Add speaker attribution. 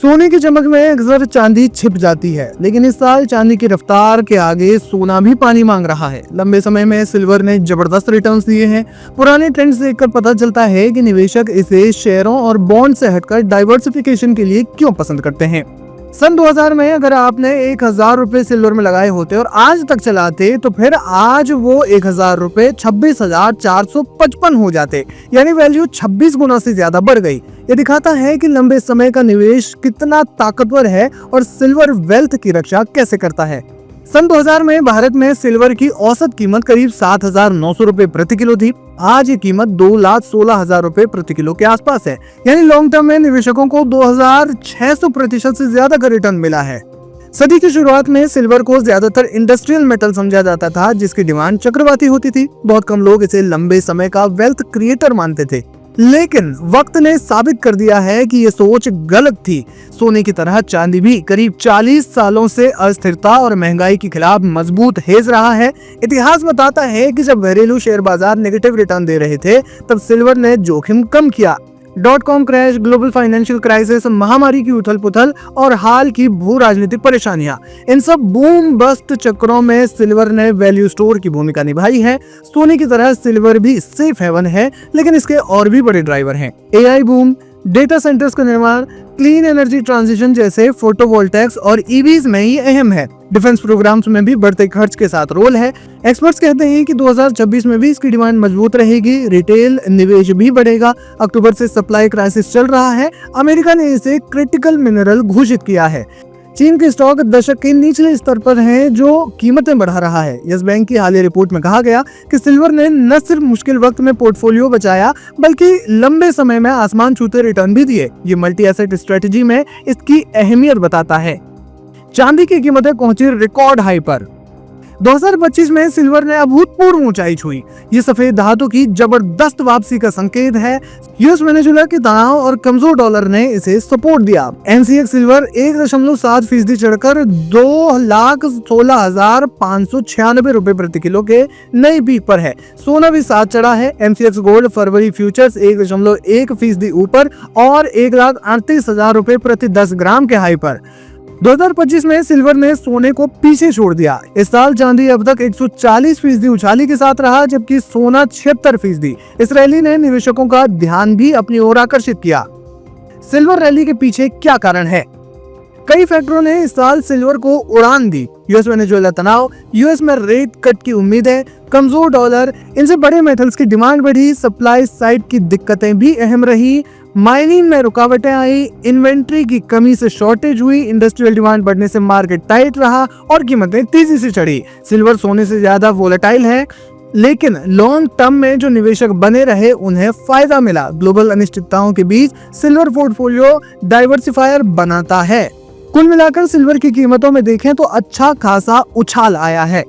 Speaker 1: सोने की चमक में अक्सर चांदी छिप जाती है, लेकिन इस साल चांदी की रफ्तार के आगे सोना भी पानी मांग रहा है। लंबे समय में सिल्वर ने जबरदस्त रिटर्न्स दिए हैं। पुराने ट्रेंड्स देखकर पता चलता है कि निवेशक इसे शेयरों और बॉन्ड से हटकर डाइवर्सिफिकेशन के लिए क्यों पसंद करते हैं। सन 2000 में अगर आपने 1000 रुपए सिल्वर में लगाए होते और आज तक चलाते तो फिर आज वो 1000 रुपए 26,455 हो जाते, यानी वैल्यू 26 गुना से ज्यादा बढ़ गई। ये दिखाता है कि लंबे समय का निवेश कितना ताकतवर है और सिल्वर वेल्थ की रक्षा कैसे करता है। सन 2000 में भारत में सिल्वर की औसत कीमत करीब 7,900 रुपए प्रति किलो थी। आज ये कीमत 2,16,000 रुपए प्रति किलो के आसपास है, यानी लॉन्ग टर्म में निवेशकों को 2,600% से ज्यादा का रिटर्न मिला है। सदी की शुरुआत में सिल्वर को ज्यादातर इंडस्ट्रियल मेटल समझा जाता था, जिसकी डिमांड चक्रवाती होती थी। बहुत कम लोग इसे लंबे समय का वेल्थ क्रिएटर मानते थे, लेकिन वक्त ने साबित कर दिया है कि ये सोच गलत थी। सोने की तरह चांदी भी करीब 40 सालों से अस्थिरता और महंगाई के खिलाफ मजबूत हेज रहा है। इतिहास बताता है कि जब घरेलू शेयर बाजार नेगेटिव रिटर्न दे रहे थे, तब सिल्वर ने जोखिम कम किया। .com crash, global financial crisis, महामारी की उथल पुथल और हाल की भू राजनीतिक परेशानियां, इन सब बूम बस्ट चक्रों में सिल्वर ने वैल्यू स्टोर की भूमिका निभाई है। सोने की तरह सिल्वर भी सेफ हेवन है, लेकिन इसके और भी बड़े ड्राइवर हैं। एआई बूम, डेटा सेंटर्स का निर्माण, क्लीन एनर्जी ट्रांजिशन जैसे फोटोवोल्टेक्स और ईवीज में ही अहम है। डिफेंस प्रोग्राम्स में भी बढ़ते खर्च के साथ रोल है। एक्सपर्ट्स कहते हैं कि 2026 में भी इसकी डिमांड मजबूत रहेगी। रिटेल निवेश भी बढ़ेगा। अक्टूबर से सप्लाई क्राइसिस चल रहा है। अमेरिका ने इसे क्रिटिकल मिनरल घोषित किया है। चीन के स्टॉक दशक के निचले स्तर पर हैं, जो कीमतें बढ़ा रहा है। यस बैंक की हालिया रिपोर्ट में कहा गया कि सिल्वर ने न सिर्फ मुश्किल वक्त में पोर्टफोलियो बचाया, बल्कि लंबे समय में आसमान छूते रिटर्न भी दिए। ये मल्टी एसेट स्ट्रेटजी में इसकी अहमियत बताता है। चांदी की कीमतें पहुंची रिकॉर्ड हाई पर। 2025 में सिल्वर ने अभूतपूर्व ऊंचाई छुई। ये सफेद धातु की जबरदस्त वापसी का संकेत है। यूएस वेनेजुएला के तनाव और कमजोर डॉलर ने इसे सपोर्ट दिया। एमसीएक्स सिल्वर 1.7% चढ़कर 2,16,596 रुपए प्रति किलो के नए पीक पर है। सोना भी साथ चढ़ा है। एमसीएक्स गोल्ड फरवरी फ्यूचर्स 1.1% ऊपर और 1,38,000 रुपए प्रति 10 ग्राम के हाई पर। 2025 में सिल्वर ने सोने को पीछे छोड़ दिया। इस साल चांदी अब तक 140% उछाली के साथ रहा, जबकि सोना 76%। इस रैली ने निवेशकों का ध्यान भी अपनी ओर आकर्षित किया। सिल्वर रैली के पीछे क्या कारण है? कई फैक्टरों ने इस साल सिल्वर को उड़ान दी। यूएस वेनेजुएला तनाव, यूएस में रेट कट की उम्मीद है, कमजोर डॉलर, इनसे बड़े मेटल्स की डिमांड बढ़ी। सप्लाई साइड की दिक्कतें भी अहम रही। माइनिंग में रुकावटें आई, इन्वेंट्री की कमी से शॉर्टेज हुई, इंडस्ट्रियल डिमांड बढ़ने से मार्केट टाइट रहा और कीमतें तेजी से चढ़ी। सिल्वर सोने से ज्यादा वोलेटाइल है, लेकिन लॉन्ग टर्म में जो निवेशक बने रहे उन्हें फायदा मिला। ग्लोबल अनिश्चितताओं के बीच सिल्वर पोर्टफोलियो डाइवर्सिफायर बनाता है। कुल मिलाकर सिल्वर की कीमतों में देखें तो अच्छा खासा उछाल आया है।